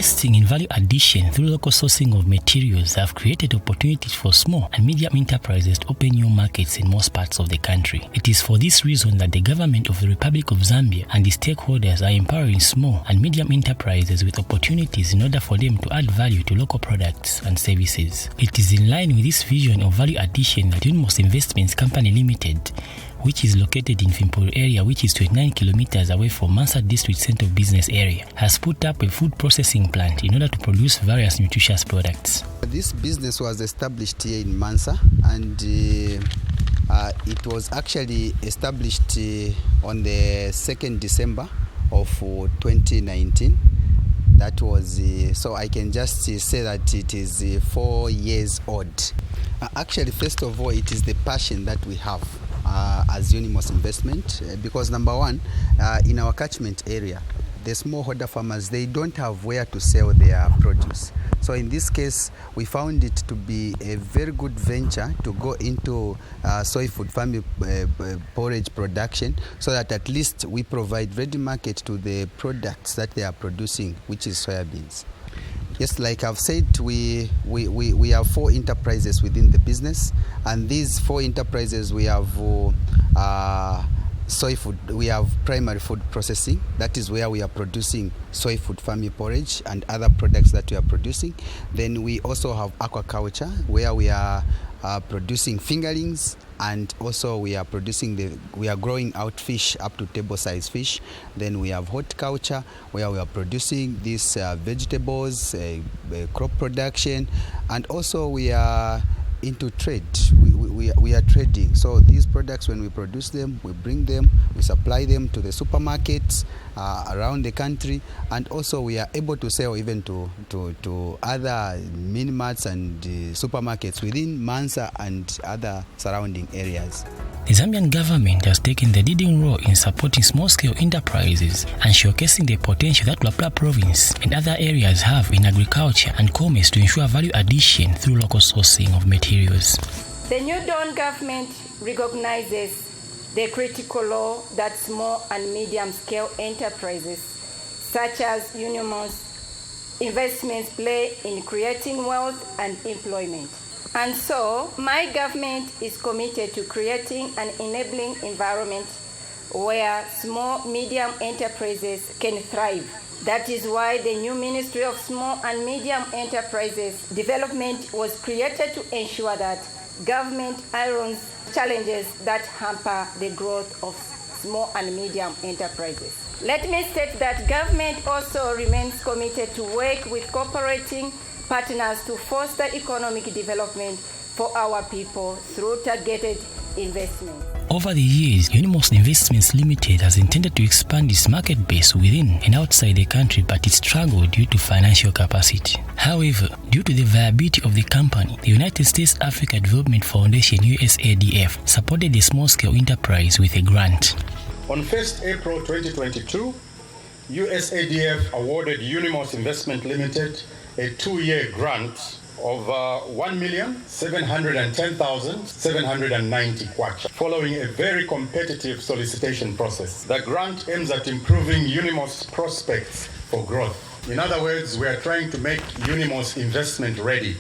Investing in value addition through local sourcing of materials have created opportunities for small and medium enterprises to open new markets in most parts of the country. It is for this reason that the government of the Republic of Zambia and the stakeholders are empowering small and medium enterprises with opportunities in order for them to add value to local products and services. It is in line with this vision of value addition that Eunimos Investments Company Limited, which is located in Fimpuru area, which is 29 kilometers away from Mansa District Center Business Area, has put up a food processing plant in order to produce various nutritious products. This business was established here in Mansa, and it was actually established on the 2nd December of 2019. That was, so I can just say that it is 4 years old. Actually, first of all, it is the passion that we have as Eunimos Investment, because number one, in our catchment area, the smallholder farmers, they don't have where to sell their produce. So in this case, we found it to be a very good venture to go into soy food farming porridge production, so that at least we provide ready market to the products that they are producing, which is soybeans. Yes, like I've said, we have 4 enterprises within the business, and these 4 enterprises, we have soy food, we have primary food processing, that is where we are producing soy food farming porridge and other products that we are producing. Then we also have aquaculture, where we are producing fingerlings, and also we are growing out fish up to table size fish. Then we have horticulture, where we are producing these vegetables, crop production, and also we are into trade. We are trading. So these products, when we produce them, we bring them, we supply them to the supermarkets around the country, and also we are able to sell even to other mini-marts and supermarkets within Mansa and other surrounding areas. The Zambian government has taken the leading role in supporting small-scale enterprises and showcasing the potential that Luapula province and other areas have in agriculture and commerce to ensure value addition through local sourcing of materials. The new Dawn government recognizes the critical role that small and medium-scale enterprises, such as Eunimos Investments, play in creating wealth and employment. And so, my government is committed to creating an enabling environment where small, medium enterprises can thrive. That is why the new Ministry of Small and Medium Enterprises Development was created to ensure that government irons challenges that hamper the growth of small and medium enterprises. Let me state that government also remains committed to work with cooperating partners to foster economic development for our people through targeted investment. Over the years, Eunimos Investments Limited has intended to expand its market base within and outside the country, but it struggled due to financial capacity. However, due to the viability of the company, the United States Africa Development Foundation (USADF) supported the small-scale enterprise with a grant. On 1st April 2022, USADF awarded Eunimos Investment Limited a 2-year grant of 1,710,790 kwacha, following a very competitive solicitation process. The grant aims at improving Eunimos prospects for growth. In other words, we are trying to make Eunimos investment ready.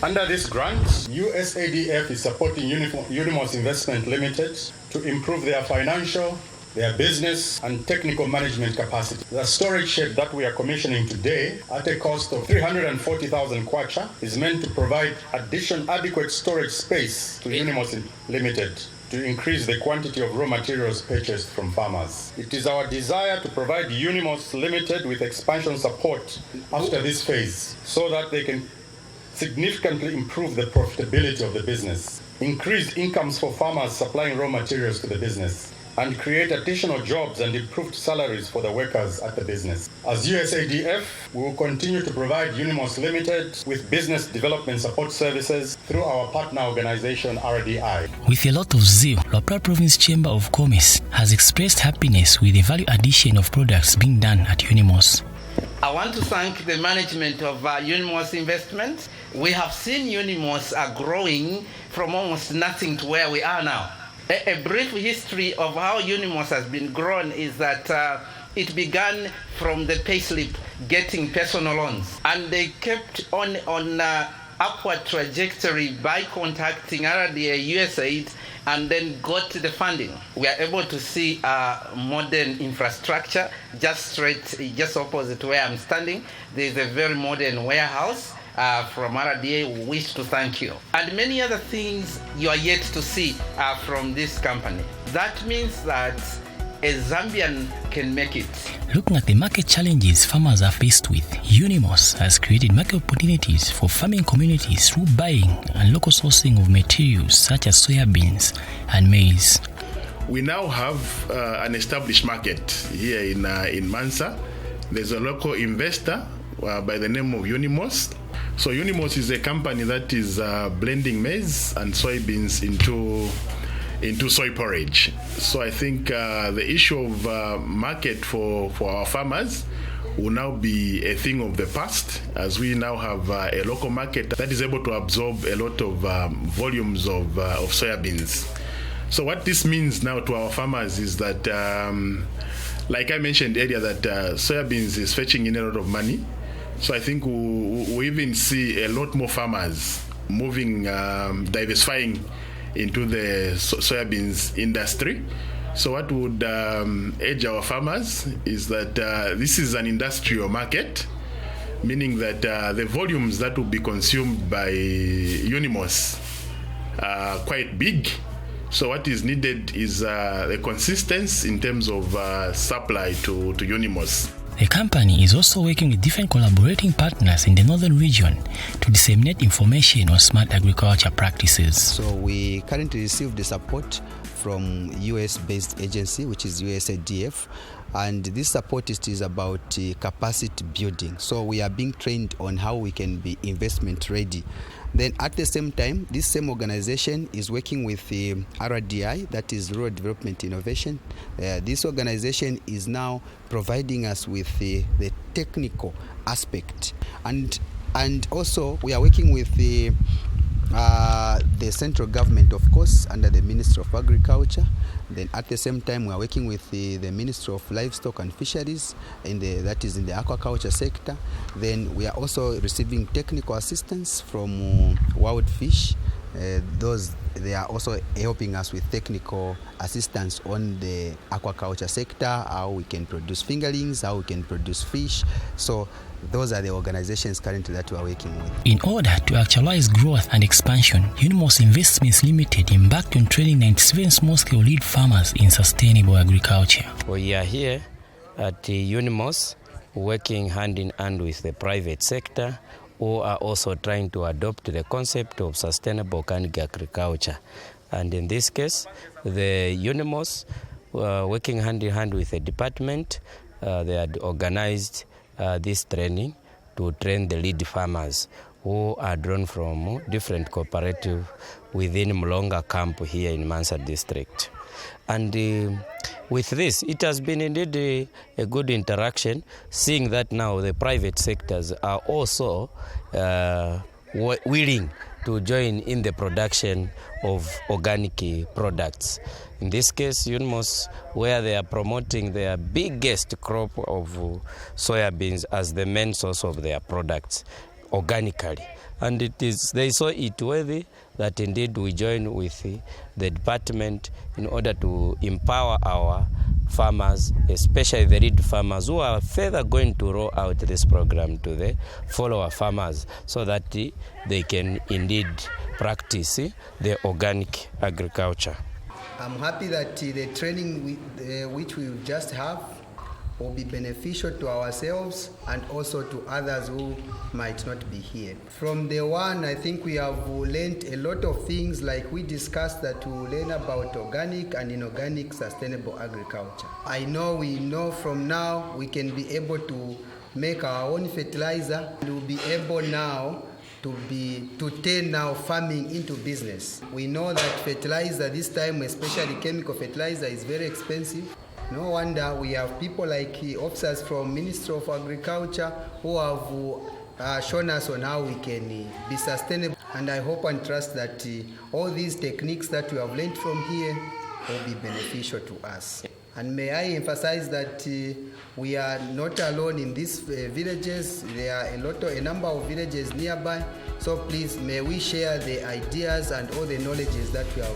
Under this grant, USADF is supporting Eunimos Investment Limited to improve their financial, their business and technical management capacity. The storage shed that we are commissioning today at a cost of 340,000 kwacha is meant to provide adequate storage space to Eunimos Limited to increase the quantity of raw materials purchased from farmers. It is our desire to provide Eunimos Limited with expansion support after this phase so that they can significantly improve the profitability of the business, increase incomes for farmers supplying raw materials to the business, and create additional jobs and improved salaries for the workers at the business. As USADF, we will continue to provide Eunimos Limited with business development support services through our partner organization, RDI. With a lot of zeal, Luapula Province Chamber of Commerce has expressed happiness with the value addition of products being done at Eunimos. I want to thank the management of Eunimos Investments. We have seen Eunimos growing from almost nothing to where we are now. A brief history of how Eunimos has been grown is that It began from the payslip, getting personal loans, and they kept on upward trajectory by contacting RDA, USAID, and then got the funding. We are able to see modern infrastructure just opposite where I'm standing. There's a very modern warehouse from RDA. We wish to thank you. And many other things you are yet to see from this company. That means that a Zambian can make it. Looking at the market challenges farmers are faced with, Eunimos has created market opportunities for farming communities through buying and local sourcing of materials such as soybeans and maize. We now have an established market here in Mansa. There's a local investor by the name of Eunimos. So Eunimos is a company that is blending maize and soybeans into soy porridge. So I think the issue of market for our farmers will now be a thing of the past, as we now have a local market that is able to absorb a lot of volumes of soybeans. So what this means now to our farmers is that, like I mentioned earlier, that soybeans is fetching in a lot of money. So I think we even see a lot more farmers moving, diversifying into the soybeans industry. So what would urge our farmers is that this is an industrial market, meaning that the volumes that will be consumed by Eunimos are quite big. So what is needed is the consistency in terms of supply to Eunimos. The company is also working with different collaborating partners in the northern region to disseminate information on smart agriculture practices. So we currently receive the support from US-based agency, which is USADF, and this support is about capacity building. So we are being trained on how we can be investment ready. Then at the same time, this same organization is working with the RDI, that is Rural Development Innovation. This organization is now providing us with the technical aspect, and also we are working with the central government, of course, under the Ministry of Agriculture. Then at the same time, we are working with the Ministry of Livestock and Fisheries, that is in the aquaculture sector. Then we are also receiving technical assistance from Wild Fish. They are also helping us with technical assistance on the aquaculture sector, how we can produce fingerlings, how we can produce fish. So those are the organizations currently that we are working with. In order to actualize growth and expansion, Eunimos Investments Limited embarked on training 97 small-scale lead farmers in sustainable agriculture. We are here at Eunimos working hand in hand with the private sector, who are also trying to adopt the concept of sustainable organic agriculture. And in this case, the Eunimos, working hand in hand with the department, they had organized this training to train the lead farmers who are drawn from different cooperatives within Mlonga camp here in Mansa district. And with this, it has been indeed a good interaction, seeing that now the private sectors are also willing to join in the production of organic products. In this case, Eunimos, where they are promoting their biggest crop of soybeans as the main source of their products organically. And they saw it worthy that indeed we join with the department in order to empower our farmers, especially the lead farmers, who are further going to roll out this program to the follower farmers so that they can indeed practice the organic agriculture. I'm happy that the training which we just have will be beneficial to ourselves and also to others who might not be here. From day one, I think we have learned a lot of things, like we discussed that we will learn about organic and inorganic sustainable agriculture. We know from now we can be able to make our own fertilizer, and we'll be able now to turn now farming into business. We know that fertilizer this time, especially chemical fertilizer, is very expensive. No wonder we have people like officers from Ministry of Agriculture who have shown us on how we can be sustainable. And I hope and trust that all these techniques that we have learned from here will be beneficial to us. And may I emphasize that we are not alone in these villages. There are a number of villages nearby. So please, may we share the ideas and all the knowledges that we have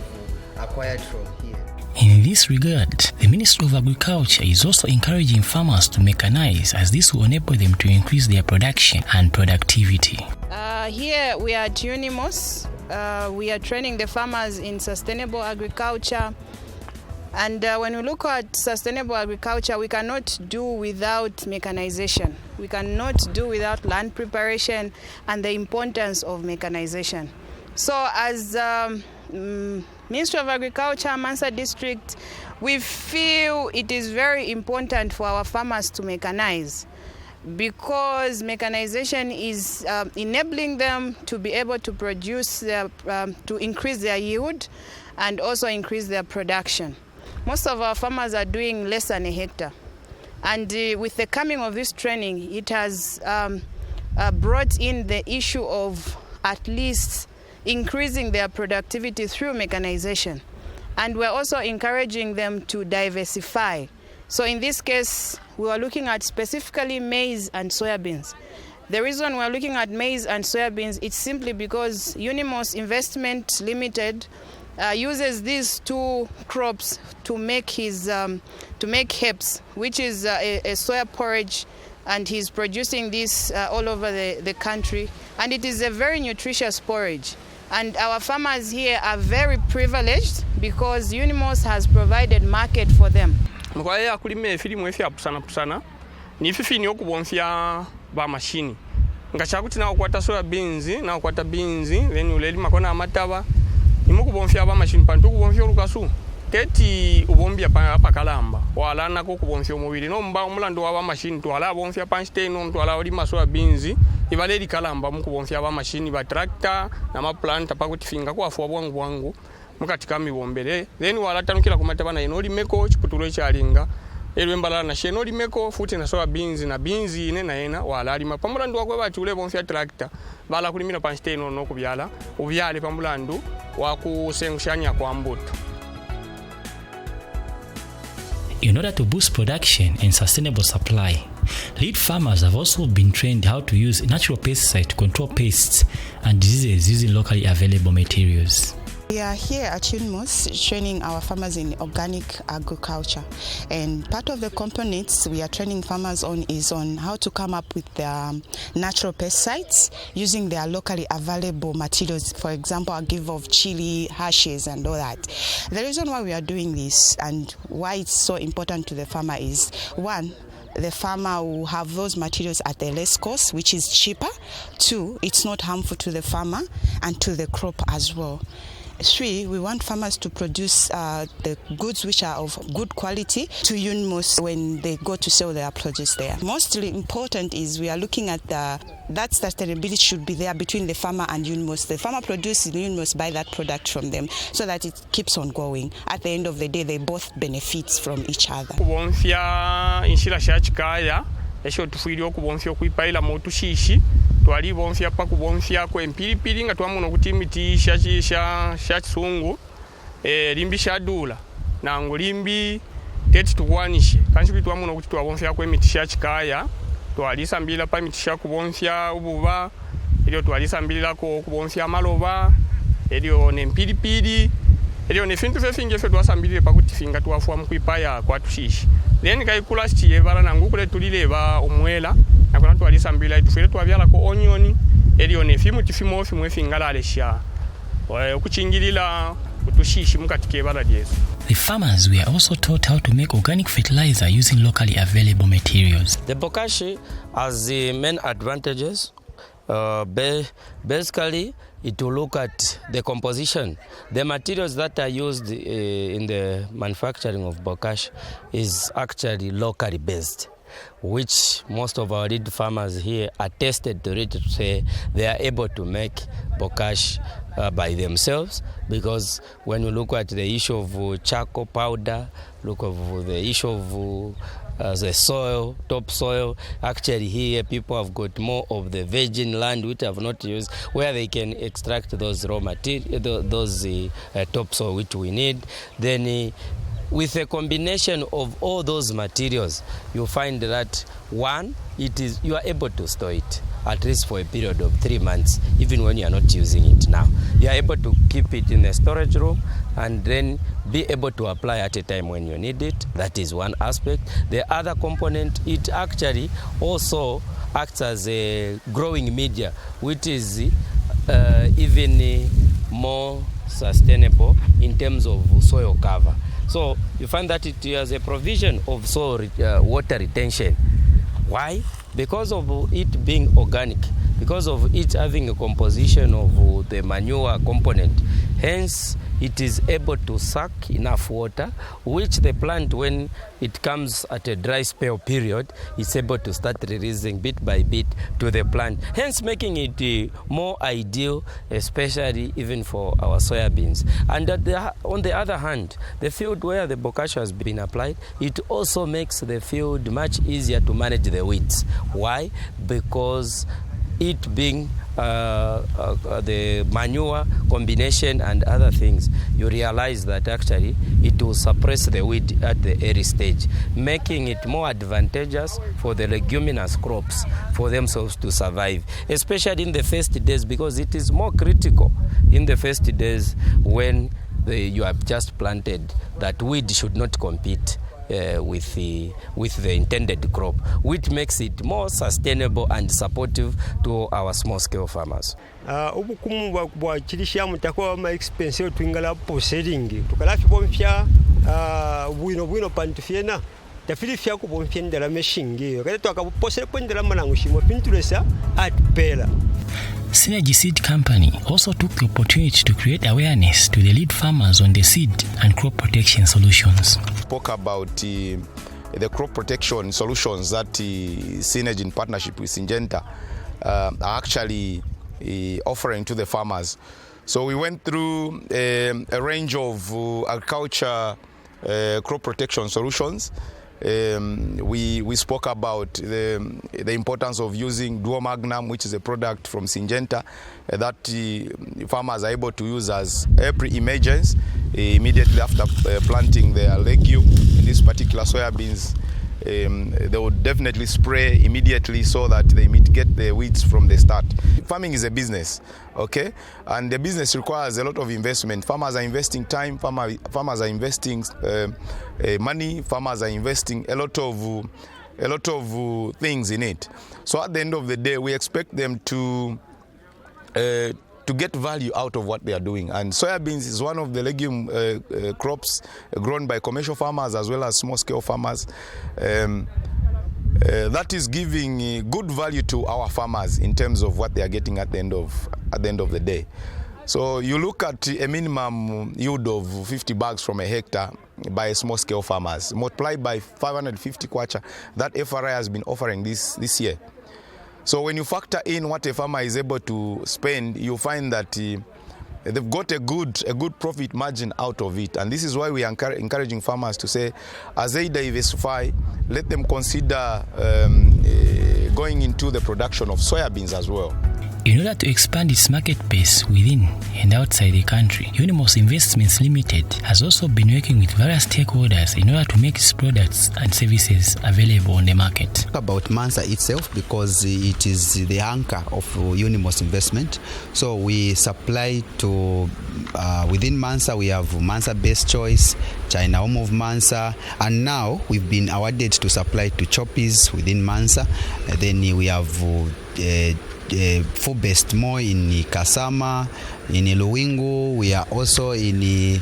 acquired from here. In this regard, the Ministry of Agriculture is also encouraging farmers to mechanize, as this will enable them to increase their production and productivity. Here we are at Eunimos. We are training the farmers in sustainable agriculture. And when we look at sustainable agriculture, we cannot do without mechanization. We cannot do without land preparation and the importance of mechanization. So as Ministry of Agriculture, Mansa District, we feel it is very important for our farmers to mechanize, because mechanization is enabling them to be able to produce, to increase their yield and also increase their production. Most of our farmers are doing less than a hectare. And with the coming of this training, it has brought in the issue of at least increasing their productivity through mechanization. And we're also encouraging them to diversify. So in this case, we are looking at specifically maize and soybeans. The reason we're looking at maize and soybeans, it's simply because Eunimos Investment Limited uses these two crops to make herbs, which is a soya porridge, and he's producing this all over the country, and it is a very nutritious porridge. And our farmers here are very privileged because Eunimos has provided market for them. Mkwaya kulime filimu efi apusana ni fifi ni okubonfya ba machine ngachakuti na okwata soya beans na okwata beans then uleli makona amataba nimukubonfya ba machine pantu kubonfya lukasu keti ubombya pa kalamba wala nako kubonfya omubiri no mba omulando wa ba machine twala bonfya panste no twala oli masoya beans ibaleli kalamba mukubonfya ba machine ba tractor na ma plant pakuti finga kwa afwa bwangu mukatika mibombere then wala tanukira kumataba na inoli meko chiputulo chalinga elwembala na shenoli meko futi na soya beans na beans ine na ena wala alima pamulandu wakwe batule bonfya tractor bala kulimina panste no kubyala ubyale pamulandu wakusengushanya kwa mbuto. In order to boost production and sustainable supply, lead farmers have also been trained how to use natural pesticides to control pests and diseases using locally available materials. We are here at Eunimos training our farmers in organic agriculture, and part of the components we are training farmers on is on how to come up with their natural pesticides using their locally available materials. For example, I'll give of chili, ashes and all that. The reason why we are doing this and why it's so important to the farmer is, one, the farmer will have those materials at a less cost, which is cheaper. Two, it's not harmful to the farmer and to the crop as well. Three, we want farmers to produce the goods which are of good quality to Eunimos when they go to sell their produce there. Mostly important is we are looking at that sustainability should be there between the farmer and Eunimos. The farmer produces, Eunimos buy that product from them so that it keeps on going. At the end of the day, they both benefit from each other. Esho tufuiri okubonfya okwipaila motu shishi twali bonfya pa kubonfya ko empiripiri nga twamuno kutimiti sha kisungu limbi shadula na ngolimbi teti tukwanishe kanshi bitwamuno kuti twabonfya ko emiti sha kikaya twalisa mbila pa emiti sha kubonfya ububa elio twalisa mbila ko kubonfya maloba elio nempiripiri elio ne fintu fefinge fe twasambile pa kuti finga twafwa mkwipaya kwa tushishi. Then kai kulasti ebala nangu kule tulileba omwela nakona twalisa mbila itufere twabyala ko onion elio ne fimu tifimo fimu efingala alesha okuchingilila utushishi mukatike ebala lyesu. The farmers were also taught how to make organic fertilizer using locally available materials. The bokashi has the main advantages. Basically, it will look at the composition. The materials that are used in the manufacturing of bokashi is actually locally based, which most of our lead farmers here are tested to ready to say they are able to make bokashi by themselves, because when you look at the issue of charcoal powder, look of the issue of the soil, topsoil, actually here people have got more of the virgin land which have not used, where they can extract those raw material, those topsoil which we need. Then with a combination of all those materials, you find that one, you are able to store it at least for a period of 3 months, even when you are not using it now. You are able to keep it in a storage room and then be able to apply at a time when you need it. That is one aspect. The other component, it actually also acts as a growing media, which is even more sustainable in terms of soil cover. So you find that it has a provision of soil water retention. Why? Because of it being organic, because of it having a composition of the manure component. Hence, it is able to suck enough water, which the plant, when it comes at a dry spell period, is able to start releasing bit by bit to the plant, hence making it more ideal, especially even for our soybeans. And on the other hand, the field where the bokashi has been applied, it also makes the field much easier to manage the weeds. Why? Because it being the manure combination and other things, you realize that actually it will suppress the weed at the early stage, making it more advantageous for the leguminous crops for themselves to survive, especially in the first days, because it is more critical in the first days when you have just planted, that weed should not compete with the intended crop, which makes it more sustainable and supportive to our small-scale farmers. Obukumu bwa kirisha mutako ma expense twingala posering tukalafi bompya bwino pantufiena tafiri fya ko bompya ndala meshingi kale twakaposere kwendela manangu shimo pinturesa at pela. Synergy Seed Company also took the opportunity to create awareness to the lead farmers on the seed and crop protection solutions. Spoke about the crop protection solutions that Synergy in partnership with Syngenta are actually offering to the farmers. So we went through a range of agriculture crop protection solutions. We spoke about the importance of using Duo Magnum, which is a product from Syngenta that farmers are able to use as a pre-emergence immediately after planting their legume. In this particular soybeans, they would definitely spray immediately so that they mitigate the weeds from the start. Farming is a business, okay? And the business requires a lot of investment. Farmers are investing time, farmers are investing money, farmers are investing a lot of things in it. So at the end of the day, we expect them to get value out of what they are doing. And soybeans is one of the legume crops grown by commercial farmers as well as small-scale farmers. That is giving good value to our farmers in terms of what they are getting at the end of the day. So you look at a minimum yield of 50 bags from a hectare by small-scale farmers, multiplied by 550 kwacha that FRI has been offering this year. So when you factor in what a farmer is able to spend, you find that they've got a good profit margin out of it. And this is why we are encouraging farmers to say, as they diversify, let them consider going into the production of soybeans as well. In order to expand its market base within and outside the country, Eunimos Investments Limited has also been working with various stakeholders in order to make its products and services available on the market. About Mansa itself, because it is the anchor of Eunimos Investment. So we supply to, within Mansa, we have Mansa Best Choice, China Home of Mansa, and now we've been awarded to supply to Choppies within Mansa. Then we have for best more in Kasama, in Luwingu. We are also in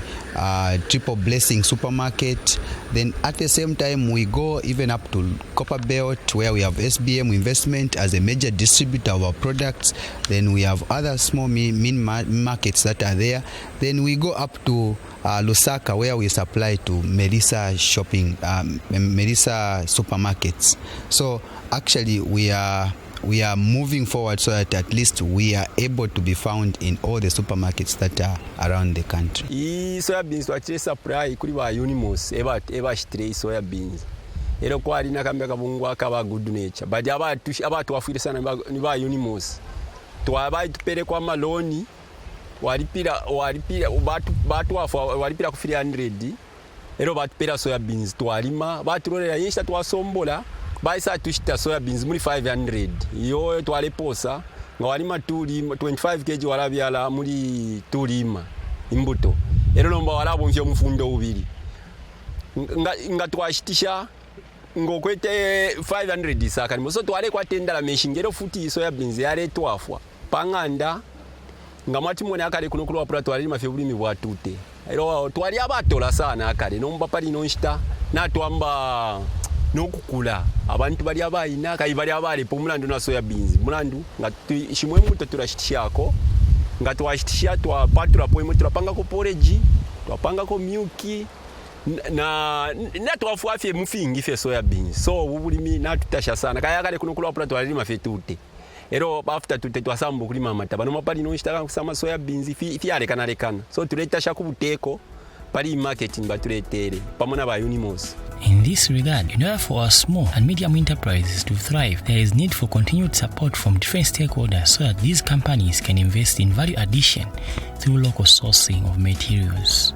Triple Blessing supermarket. Then at the same time we go even up to Copper Belt, where we have SBM Investment as a major distributor of our products. Then we have other small mean markets that are there. Then we go up to Lusaka, where we supply to Melissa shopping, Melissa supermarkets. So actually we are moving forward so that at least we are able to be found in all the supermarkets that are around the country. Soybeans twachire supply kuri ba Eunimos eba shitire soybeans. Ero kwa alina kambya kabungu akaba good nature. But abantu wafire sana ni ba Eunimos. Twabaye tupere kwa maloni walipira batu wafu walipira ku 300 ero batupera soya beans twalima batulolera yinshita twasombola baisa tushita soya beans muri 500 iyo twaleposa nga walima 25 kg walabyala muri tulima imbuto ero lomba walabo mfyo mfundo ubiri nga twashitisha ngokwete 500 sakani moso twale kwatendala meshingero futi soya beans yale twafwa panganda nga mwati mwone akale kuno Luapula twalima fye bulimi bwatute ero twali abatola sana akale nomba pali nonshita natwamba nokukula abantu bali abayina kai bali abali pomulandu na soya beans mulandu nga shimwe mbuto turashitishako nga twashitisha twapatula poimo turapanga ko porridge twapanga ko milk na twafwa fye mufingi fye soya beans so ubulimi natutasha sana kaya kale kuno Luapula twalima fye tute ero after tute twasambu kulima mataba no mapali no shitaka kusama soya beans fi alekana lekana so tuletasha ku buteko pali marketing batuletere pamona ba Eunimos. In this regard, in order for our small and medium enterprises to thrive, there is need for continued support from different stakeholders so that these companies can invest in value addition through local sourcing of materials.